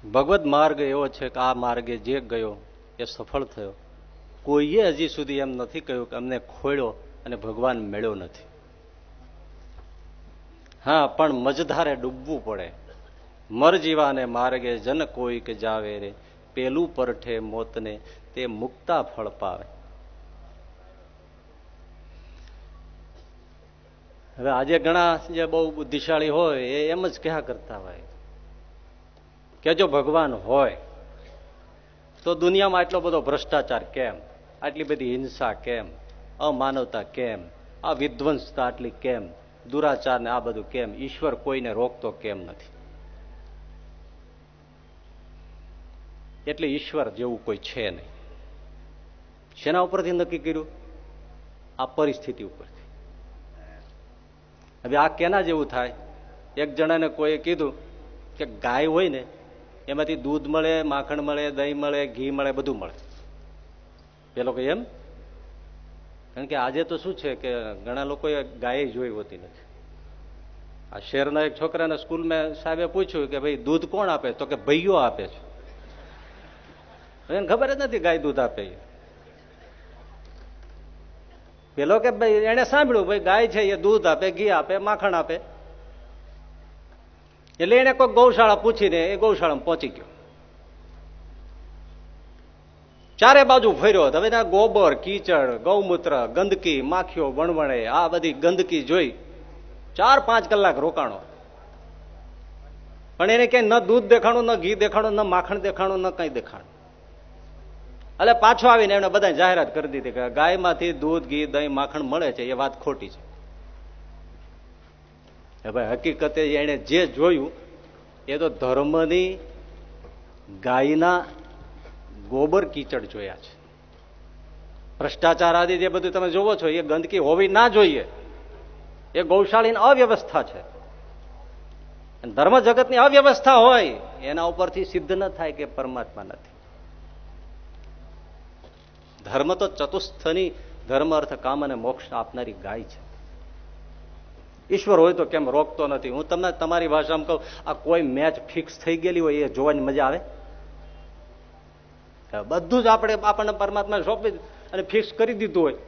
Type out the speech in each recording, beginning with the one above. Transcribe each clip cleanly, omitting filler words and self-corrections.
ભગવદ માર્ગ એવો છે કે આ માર્ગે જે ગયો એ સફળ થયો. કોઈએ હજી સુધી એમ નથી કહ્યું કે અમને ખોળ્યો અને ભગવાન મળ્યો નથી. હા, પણ મજધારે ડૂબવું પડે. મર જીવાને માર્ગે જન કોઈ કે જાવે રે, પેલું પરઠે મોતને તે મુક્તા ફળ પાવે. હવે આજે ઘણા જે બહુ બુદ્ધિશાળી હોય એ એમ જ કહ્યા કરતા હોય કે જો ભગવાન હોય તો દુનિયામાં આટલો બધો ભ્રષ્ટાચાર કેમ, આટલી બધી હિંસા કેમ, અમાનવતા કેમ, આ વિધ્વંસતા આટલી કેમ, દુરાચાર ને આ બધું કેમ, ઈશ્વર કોઈને રોકતો કેમ નથી. એટલે ઈશ્વર જેવું કોઈ છે નહીં. શેના ઉપરથી નક્કી કર્યું? આ પરિસ્થિતિ ઉપરથી. હવે આ કેના જેવું થાય? એક જણાને કોઈએ કીધું કે ગાય હોય ને એમાંથી દૂધ મળે, માખણ મળે, દહીં મળે, ઘી મળે, બધું મળે. પેલો કે એમ? કારણ કે આજે તો શું છે કે ઘણા લોકોએ ગાય જોઈ હોતી નથી. આ શહેરના એક છોકરાને સ્કૂલમાં સાહેબે પૂછ્યું કે ભાઈ દૂધ કોણ આપે? તો કે ભાઈઓ આપે છે. એને ખબર જ નથી ગાય દૂધ આપે. પેલો કે ભાઈ એને સાંભળ્યું ભાઈ ગાય છે એ દૂધ આપે, ઘી આપે, માખણ આપે. એટલે એને કોઈ ગૌશાળા પૂછીને એ ગૌશાળામાં પહોંચી ગયો. ચારે બાજુ ફર્યો. હવે ના ગોબર, કીચડ, ગૌમૂત્ર, ગંદકી, માખીઓ વણવણે, આ બધી ગંદકી જોઈ 4-5 કલાક રોકાણો. પણ એને ક્યાંય ન દૂધ દેખાણું, ન ઘી દેખાણું, ન માખણ દેખાણું, ન કઈ દેખાણું. એટલે પાછો આવીને એમને બધા જાહેરાત કરી દીધી કે ગાયમાંથી દૂધ, ઘી, દહીં, માખણ મળે છે એ વાત ખોટી છે. ભાઈ હકીકતે એને જે જોયું એ તો ધર્મની ગાયના ગોબર કીચડ જોયા છે. ભ્રષ્ટાચાર આદિ જે બધું તમે જોવો છો એ ગંદકી હોવી ના જોઈએ. એ ગૌશાળાની અવ્યવસ્થા છે. ધર્મ જગતની અવ્યવસ્થા હોય એના ઉપરથી સિદ્ધ ન થાય કે પરમાત્મા નથી. ધર્મ તો ચતુસ્થની ધર્મ, અર્થ, કામ અને મોક્ષ આપનારી ગાય છે. ઈશ્વર હોય તો કેમ રોકતો નથી? હું તમને તમારી ભાષામાં કહું, આ કોઈ મેચ ફિક્સ થઈ ગયેલી હોય એ જોવાની મજા આવે? બધું જ આપણને પરમાત્મા સોંપી અને ફિક્સ કરી દીધું હોય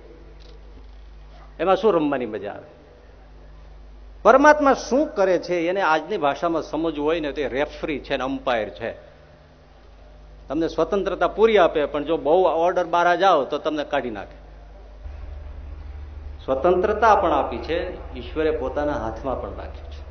એમાં શું રમવાની મજા આવે? પરમાત્મા શું કરે છે એને આજની ભાષામાં સમજવું હોય ને તો એ રેફરી છે ને અમ્પાયર છે. તમને સ્વતંત્રતા પૂરી આપે પણ જો બહુ ઓર્ડર બહાર જાઓ તો તમને કાઢી નાખે. સ્વતંત્રતા પણ આપી છે, ઈશ્વરે પોતાના હાથમાં પણ રાખ્યું છે.